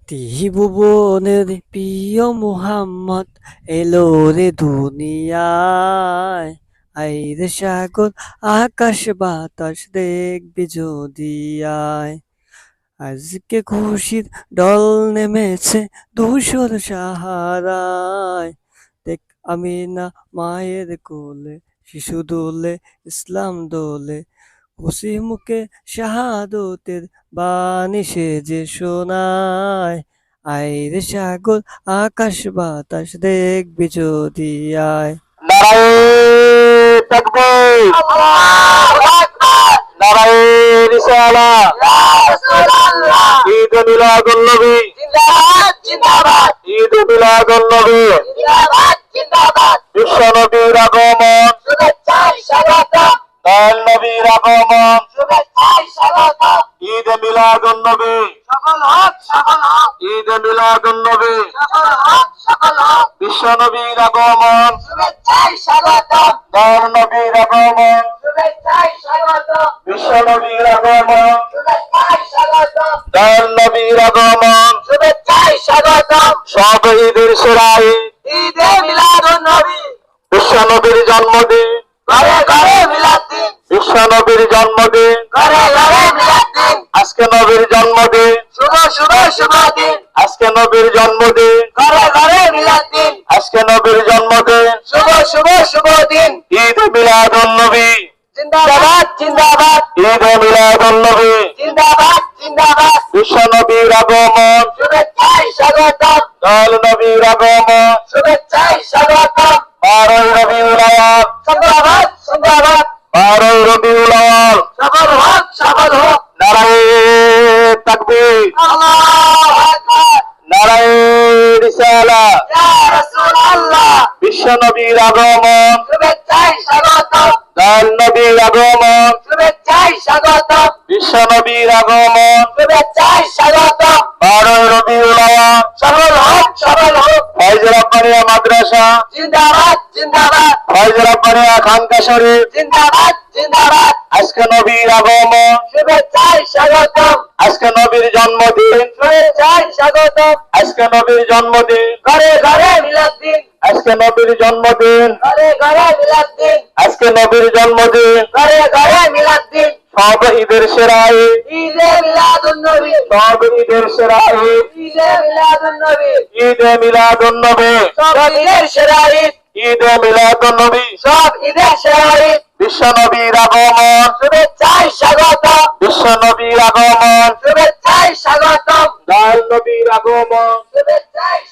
ত্রিভুবনের প্রিয় মুহাম্মদ এলো রে দুনিয়ায়। আইরে সাগর আকাশ বাতাস দেখবি যদি আয়। আজকে খুশির ঢল নেমেছে ধূসর সাহারায়। দেখ আমিনা মায়ের কোলে, শিশু দোলে ইসলাম দোলে, খুশি মুখে শাহাদতের বাণী সে যে শোনায়। আইরে সাগর আকাশ বাতাস দেখবি যদি আয়। নারায়ে তাকবীর, আল্লাহু আকবার, নারায়ে রিসালাত, ইয়া রাসূলুল্লাহ, ঈদ মিলাদুন নবী, জিন্দাবাদ জিন্দাবাদ, ঈদ মিলাদুন নবী, জিন্দাবাদ জিন্দাবাদ, বিশ্ব নবীর আগমন, শুভেচ্ছায় স্বাগতম, দয়াল নবীর আগমন, শুভেচ্ছায় স্বাগতম, ঈদ মিলাদুন নবী, সফল হোক সফল হোক, ঈদ মিলাদুন নবী, সফল হোক সফল হোক, বিশ্ব নবীর আগমন, শুভেচ্ছায় স্বাগতম, দয়াল নবীর আগমন, শুভেচ্ছায় স্বাগতম, বিশ্ব নবীর আগমন, শুভেচ্ছায় স্বাগতম, দয়াল নবীর আগমন, শুভেচ্ছায় স্বাগতম, সব ঈদের সেরা ঈদ, ঈদে মিলাদুন নবী, বিশ্ব নবীর জন্মদিন, ঘরে ঘরে মিলাদ দিন, বিশ্ব নবীর জন্মদিন, ঘরে ঘরে মিলাদ দিন, আজকে নবীর জন্মদিন, শুভ শুভ শুভ দিন, আজকে নবীর জন্মদিন, ঘরে ঘরে মিলাদ দিন, আজকে নবীর জন্মদিন, শুভ শুভ শুভ দিন, ঈদ মিলাদুন নবী, জিন্দাবাদ জিন্দাবাদ, ঈদ মিলাদুন নবী, জিন্দাবাদ জিন্দাবাদ, বিশ্ব নবীর আগমন, শুভেচ্ছায় স্বাগতম, দয়াল নবীর আগমন, শুভেচ্ছায় স্বাগতম, 12 রবিউল আওয়াল, জিন্দাবাদ জিন্দাবাদ, 12 রবিউল আওয়াল, সফল হোক সফল হোক, নারায়ে তাকবীর, আল্লাহু আকবার, নারায়ে রিসালাত, ইয়া রাসূলুল্লাহ, বিশ্ব নবীর আগমন, শুভেচ্ছায় স্বাগতম, দয়াল নবীর আগমন, শুভেচ্ছায় স্বাগতম, বিশ্ব নবীর আগমন, শুভেচ্ছায় স্বাগতম, 12 রবিউল আওয়াল, সফল হোক সফল হোক, ফয়জ রাব্বানিয়া মাদ্রাসা, জিন্দাবাদ জিন্দাবাদ, ফয়জ রাব্বানিয়া খানকা শরীফ, জিন্দাবাদ জিন্দাবাদ, আজকে নবীর আগমন, শুভেচ্ছায় স্বাগতম, আজকে নবীর জন্মদিন, শুভেচ্ছায় স্বাগতম, আজকে নবীর জন্মদিন, ঘরে ঘরে মিলাদ দিন, আজকে নবীর জন্মদিন, ঘরে ঘরে মিলাদ দিন, আজকে নবীর জন্মদিন, ঘরে ঘরে মিলাদ দিন, সব ঈদের সেরা ঈদ, ঈদে মিলাদুন নবী, সব ঈদের সেরা ঈদ, ঈদে মিলাদুন নবী, ঈদে মিলাদুন নবী, সব ঈদের সেরা ঈদ, ঈদে মিলাদুন নবী, সব ঈদের সেরা ঈদ, বিশ্ব নবীর আগমন, শুভেচ্ছায় স্বাগতম, বিশ্ব নবীর আগমন, শুভেচ্ছায় স্বাগতম, দয়াল নবীর আগমন, শুভেচ্ছায়